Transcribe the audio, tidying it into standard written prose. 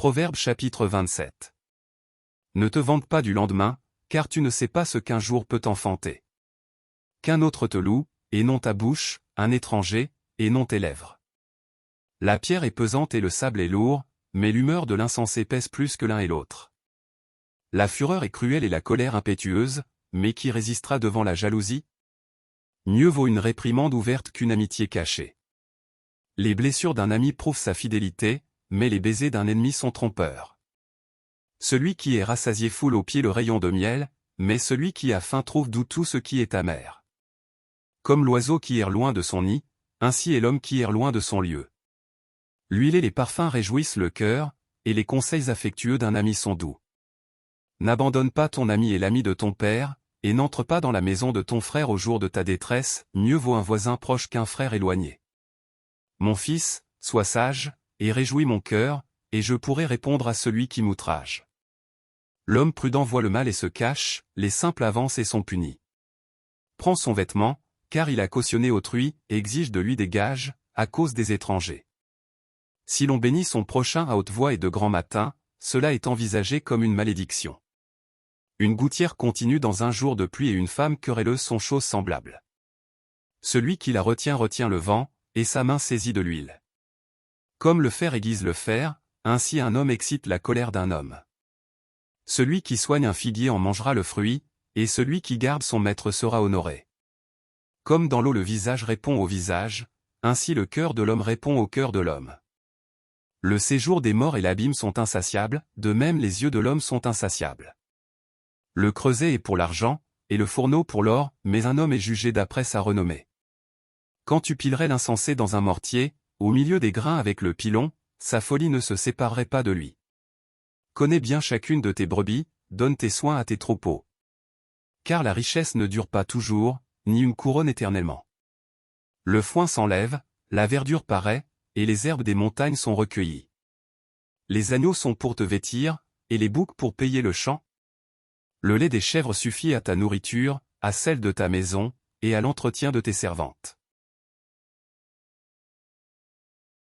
Proverbe chapitre 27. Ne te vante pas du lendemain, car tu ne sais pas ce qu'un jour peut enfanter. Qu'un autre te loue, et non ta bouche, un étranger, et non tes lèvres. La pierre est pesante et le sable est lourd, mais l'humeur de l'insensé pèse plus que l'un et l'autre. La fureur est cruelle et la colère impétueuse, mais qui résistera devant la jalousie? Mieux vaut une réprimande ouverte qu'une amitié cachée. Les blessures d'un ami prouvent sa fidélité, mais les baisers d'un ennemi sont trompeurs. Celui qui est rassasié foule aux pieds le rayon de miel, mais celui qui a faim trouve doux tout ce qui est amer. Comme l'oiseau qui erre loin de son nid, ainsi est l'homme qui erre loin de son lieu. L'huile et les parfums réjouissent le cœur, et les conseils affectueux d'un ami sont doux. N'abandonne pas ton ami et l'ami de ton père, et n'entre pas dans la maison de ton frère au jour de ta détresse, mieux vaut un voisin proche qu'un frère éloigné. Mon fils, sois sage, et réjouis mon cœur, et je pourrai répondre à celui qui m'outrage. L'homme prudent voit le mal et se cache, les simples avancent et sont punis. Prends son vêtement, car il a cautionné autrui, et exige de lui des gages, à cause des étrangers. Si l'on bénit son prochain à haute voix et de grand matin, cela est envisagé comme une malédiction. Une gouttière continue dans un jour de pluie et une femme querelleuse sont choses semblables. Celui qui la retient retient le vent, et sa main saisit de l'huile. Comme le fer aiguise le fer, ainsi un homme excite la colère d'un homme. Celui qui soigne un figuier en mangera le fruit, et celui qui garde son maître sera honoré. Comme dans l'eau le visage répond au visage, ainsi le cœur de l'homme répond au cœur de l'homme. Le séjour des morts et l'abîme sont insatiables, de même les yeux de l'homme sont insatiables. Le creuset est pour l'argent, et le fourneau pour l'or, mais un homme est jugé d'après sa renommée. Quand tu pilerais l'insensé dans un mortier, au milieu des grains avec le pilon, sa folie ne se séparerait pas de lui. Connais bien chacune de tes brebis, donne tes soins à tes troupeaux. Car la richesse ne dure pas toujours, ni une couronne éternellement. Le foin s'enlève, la verdure paraît, et les herbes des montagnes sont recueillies. Les agneaux sont pour te vêtir, et les boucs pour payer le champ. Le lait des chèvres suffit à ta nourriture, à celle de ta maison, et à l'entretien de tes servantes.